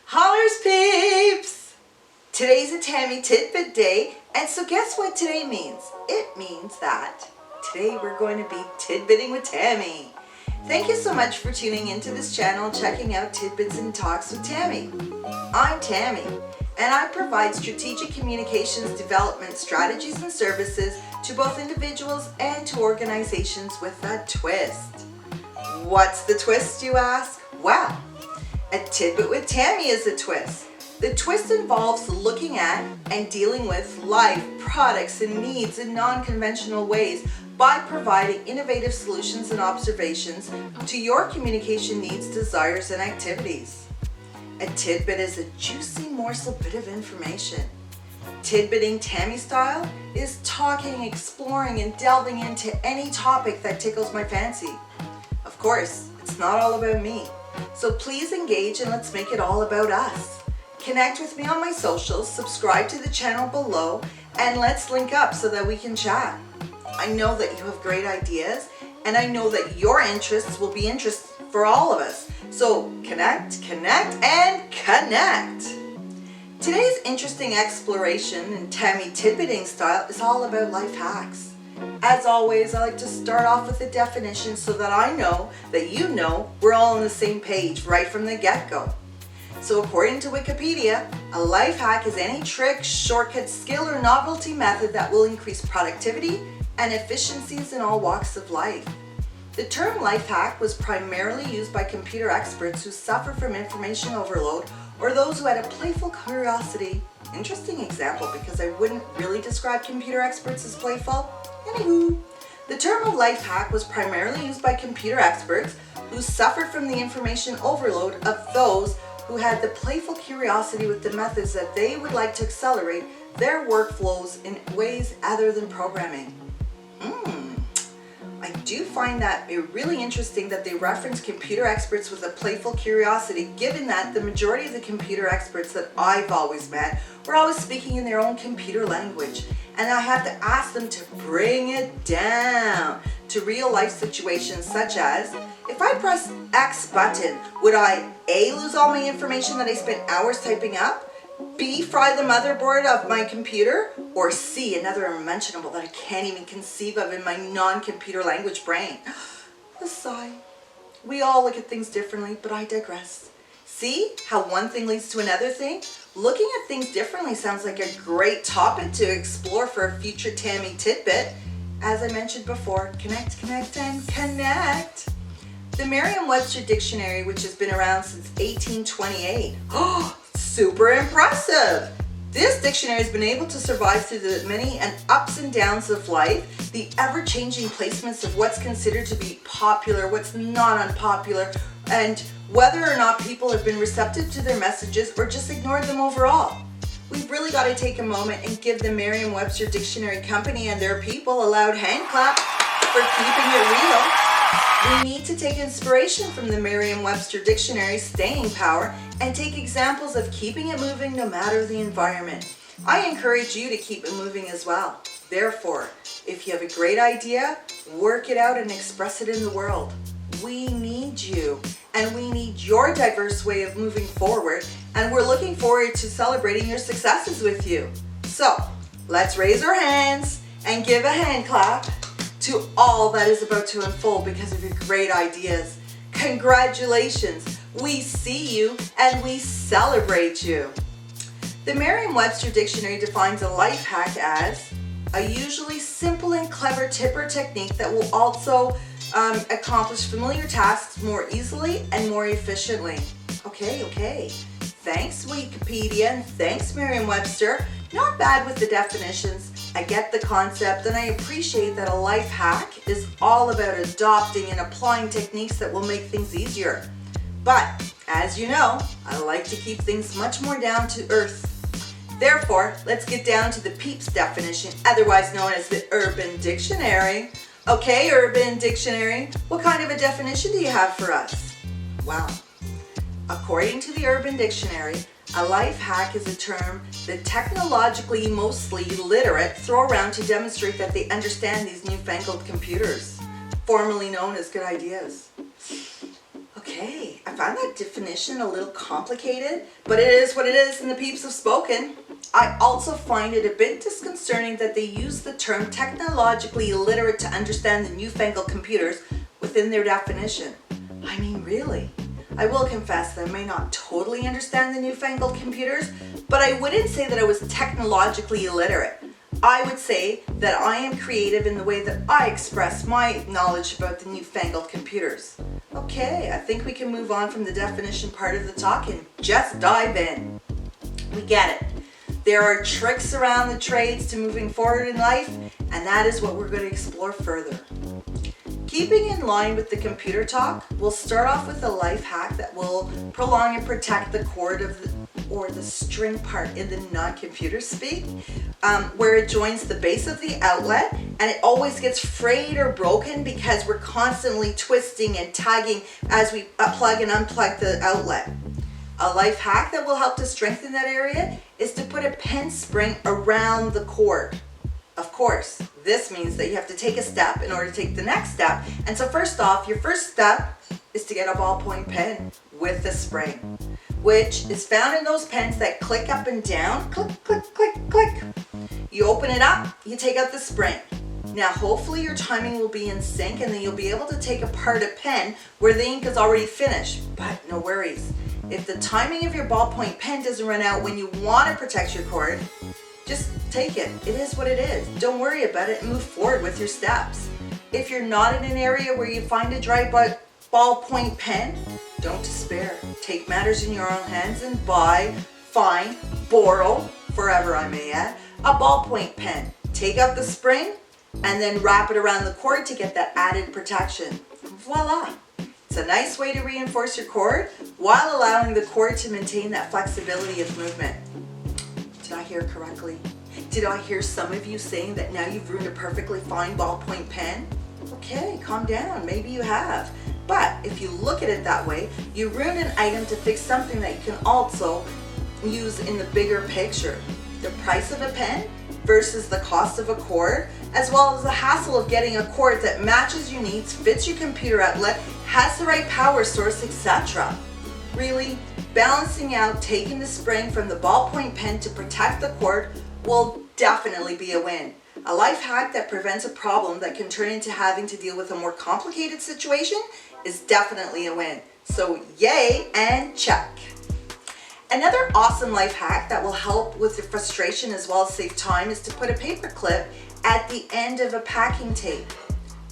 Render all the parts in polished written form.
Hollers peeps! Today's a Tammy Tidbit day, and so guess what today means? It means that today we're going to be tidbitting with Tammy. Thank you so much for tuning into this channel, checking out Tidbits and Talks with Tammy. I'm Tammy, and I provide strategic communications development strategies and services to both individuals and to organizations with a twist. What's the twist, you ask? Well, a Tidbit with Tammy is a twist. The twist involves looking at and dealing with life, products, and needs in non-conventional ways by providing innovative solutions and observations to your communication needs, desires, and activities. A tidbit is a juicy morsel bit of information. Tidbitting Tammy style is talking, exploring, and delving into any topic that tickles my fancy. Of course, it's not all about me. So please engage and let's make it all about us. Connect with me on my socials, subscribe to the channel below, and let's link up so that we can chat. I know that you have great ideas, and I know that your interests will be interests for all of us. So connect, and connect. Today's interesting exploration in Tammy Tidbitting style is all about life hacks. As always, I like to start off with a definition so that I know that you know we're all on the same page right from the get-go. So according to Wikipedia, a life hack is any trick, shortcut, skill, or novelty method that will increase productivity and efficiencies in all walks of life. The term life hack was primarily used by computer experts who suffer from information overload or those who had a playful curiosity. Interesting example, because I wouldn't really describe computer experts as playful. Anywho, the term of life hack was primarily used by computer experts who suffered from the information overload of those who had the playful curiosity with the methods that they would like to accelerate their workflows in ways other than programming. I do find that really interesting that they reference computer experts with a playful curiosity, given that the majority of the computer experts that I've always met were always speaking in their own computer language, and I have to ask them to bring it down to real life situations such as, if I press X button, would I A, lose all my information that I spent hours typing up, B, fry the motherboard of my computer, or C, another unmentionable that I can't even conceive of in my non-computer language brain? A sigh. We all look at things differently, but I digress. See how one thing leads to another thing? Looking at things differently sounds like a great topic to explore for a future Tammy Tidbit. As I mentioned before, connect, and connect. The Merriam-Webster Dictionary, which has been around since 1828. Oh, super impressive! This dictionary has been able to survive through the many and ups and downs of life, the ever-changing placements of what's considered to be popular, what's not unpopular, and whether or not people have been receptive to their messages or just ignored them overall. We've really got to take a moment and give the Merriam-Webster Dictionary Company and their people a loud hand clap for keeping it real. We need to take inspiration from the Merriam-Webster Dictionary's staying power and take examples of keeping it moving no matter the environment. I encourage you to keep it moving as well. Therefore, if you have a great idea, work it out and express it in the world. We need you, and we need your diverse way of moving forward, and we're looking forward to celebrating your successes with you. So, let's raise our hands and give a hand clap to all that is about to unfold because of your great ideas. Congratulations! We see you and we celebrate you. The Merriam-Webster Dictionary defines a life hack as a usually simple and clever tip or technique that will also accomplish familiar tasks more easily and more efficiently. Okay. Thanks Wikipedia and thanks Merriam-Webster. Not bad with the definitions. I get the concept, and I appreciate that a life hack is all about adopting and applying techniques that will make things easier. But, as you know, I like to keep things much more down to earth. Therefore, let's get down to the PEEPS definition, otherwise known as the Urban Dictionary. Okay, Urban Dictionary, what kind of a definition do you have for us? Well, according to the Urban Dictionary, a life hack is a term that technologically mostly literate throw around to demonstrate that they understand these newfangled computers, formerly known as good ideas. Okay, a find that definition a little complicated, but it is what it is and the peeps have spoken. I also find it a bit disconcerting that they use the term technologically illiterate to understand the newfangled computers within their definition. I mean, really? I will confess that I may not totally understand the newfangled computers, but I wouldn't say that I was technologically illiterate. I would say that I am creative in the way that I express my knowledge about the newfangled computers. Okay, I think we can move on from the definition part of the talk and just dive in. We get it. There are tricks around the trades to moving forward in life, and that is what we're going to explore further. Keeping in line with the computer talk, we'll start off with a life hack that will prolong and protect the chord or the string part in the non-computer speak, where it joins the base of the outlet, and it always gets frayed or broken because we're constantly twisting and tagging as we plug and unplug the outlet. A life hack that will help to strengthen that area is to put a pen spring around the chord. Of course, this means that you have to take a step in order to take the next step. And so first off, your first step is to get a ballpoint pen with a spring, which is found in those pens that click up and down, click, click, click, click. You open it up, you take out the spring. Now hopefully your timing will be in sync and then you'll be able to take apart a pen where the ink is already finished, but no worries. If the timing of your ballpoint pen doesn't run out when you want to protect your chord, just take it. It is what it is. Don't worry about it and move forward with your steps. If you're not in an area where you find a dry ballpoint pen, don't despair. Take matters in your own hands and buy, find, borrow, forever I may add, a ballpoint pen. Take out the spring and then wrap it around the chord to get that added protection. Voila! It's a nice way to reinforce your chord while allowing the chord to maintain that flexibility of movement. Did I hear correctly? Did I hear some of you saying that now you've ruined a perfectly fine ballpoint pen? Okay, calm down, maybe you have. But if you look at it that way, you ruined an item to fix something that you can also use in the bigger picture. The price of a pen versus the cost of a chord, as well as the hassle of getting a chord that matches your needs, fits your computer outlet, has the right power source, etc. Really, balancing out taking the spring from the ballpoint pen to protect the chord will definitely be a win. A life hack that prevents a problem that can turn into having to deal with a more complicated situation is definitely a win. So yay and check. Another awesome life hack that will help with your frustration as well as save time is to put a paper clip at the end of a packing tape.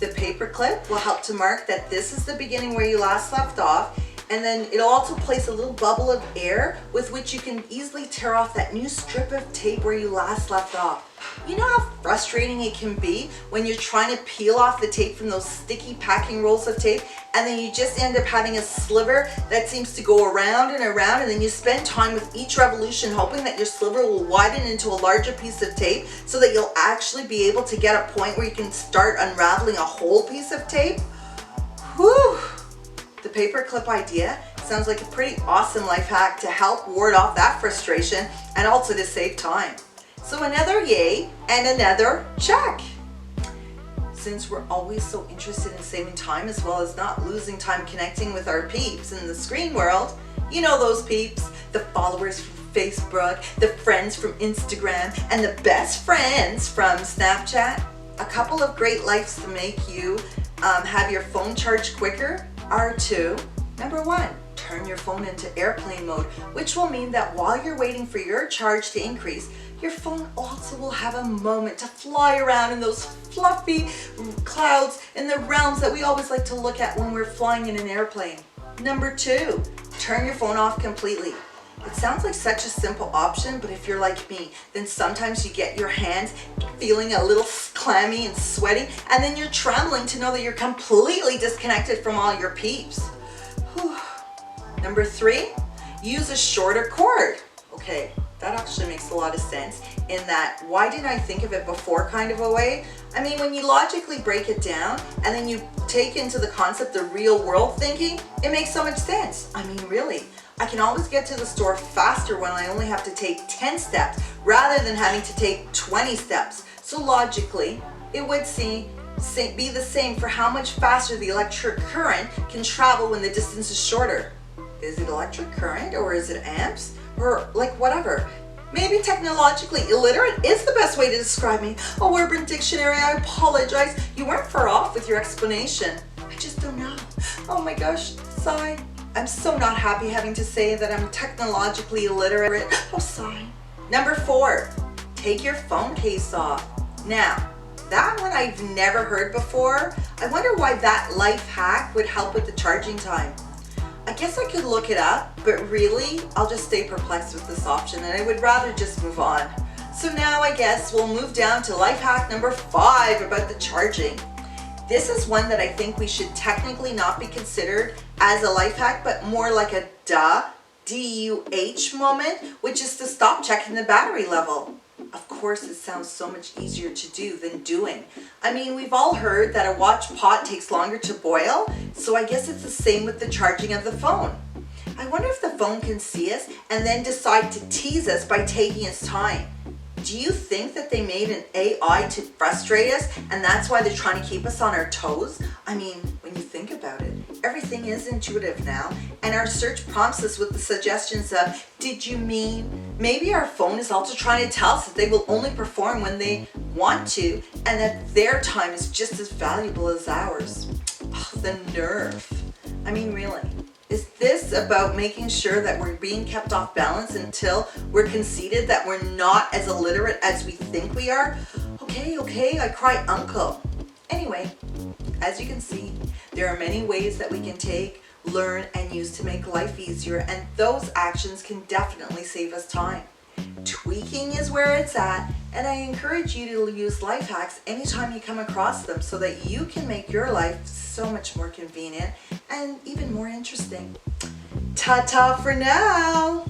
The paper clip will help to mark that this is the beginning where you last left off, and then it'll also place a little bubble of air with which you can easily tear off that new strip of tape where you last left off. You know how frustrating it can be when you're trying to peel off the tape from those sticky packing rolls of tape, and then you just end up having a sliver that seems to go around and around, and then you spend time with each revolution hoping that your sliver will widen into a larger piece of tape so that you'll actually be able to get a point where you can start unraveling a whole piece of tape? Whew! The paper clip idea sounds like a pretty awesome life hack to help ward off that frustration and also to save time. So another yay and another check. Since we're always so interested in saving time as well as not losing time connecting with our peeps in the screen world, you know those peeps, the followers from Facebook, the friends from Instagram, and the best friends from Snapchat. A couple of great lives to make you have your phone charged quicker are to, number one, turn your phone into airplane mode, which will mean that while you're waiting for your charge to increase, your phone also will have a moment to fly around in those fluffy clouds in the realms that we always like to look at when we're flying in an airplane. Number two, turn your phone off completely. It sounds like such a simple option, but if you're like me, then sometimes you get your hands feeling a little clammy and sweaty, and then you're trembling to know that you're completely disconnected from all your peeps. Whew. Number three, use a shorter chord. Okay, that actually makes a lot of sense in that why didn't I think of it before kind of a way. I mean, when you logically break it down and then you take into the concept of real world thinking, it makes so much sense. I mean, really. I can always get to the store faster when I only have to take 10 steps rather than having to take 20 steps. So logically, it would be the same for how much faster the electric current can travel when the distance is shorter. Is it electric current, or is it amps, or like whatever? Maybe technologically illiterate is the best way to describe me. Oh, Urban Dictionary, I apologize. You weren't far off with your explanation. I just don't know. Oh my gosh, sigh. I'm so not happy having to say that I'm technologically illiterate. Oh, sigh. Number 4, take your phone case off. Now, that one I've never heard before. I wonder why that life hack would help with the charging time. I guess I could look it up, but really, I'll just stay perplexed with this option and I would rather just move on. So now I guess we'll move down to life hack number 5 about the charging. This is one that I think we should technically not be considered as a life hack, but more like a D-U-H moment, which is to stop checking the battery level. Of course, it sounds so much easier to do than doing. I mean, we've all heard that a watch pot takes longer to boil, so I guess it's the same with the charging of the phone. I wonder if the phone can see us and then decide to tease us by taking its time. Do you think that they made an AI to frustrate us and that's why they're trying to keep us on our toes? I mean, when you think about it, everything is intuitive now, and our search prompts us with the suggestions of, did you mean? Maybe our phone is also trying to tell us that they will only perform when they want to and that their time is just as valuable as ours. Oh, the nerve. I mean, really. Is this about making sure that we're being kept off balance until we're conceded that we're not as illiterate as we think we are? Okay, I cry uncle. Anyway, as you can see, there are many ways that we can take, learn, and use to make life easier, and those actions can definitely save us time. Tweaking is where it's at, and I encourage you to use life hacks anytime you come across them so that you can make your life so much more convenient and even more interesting. Ta-ta for now!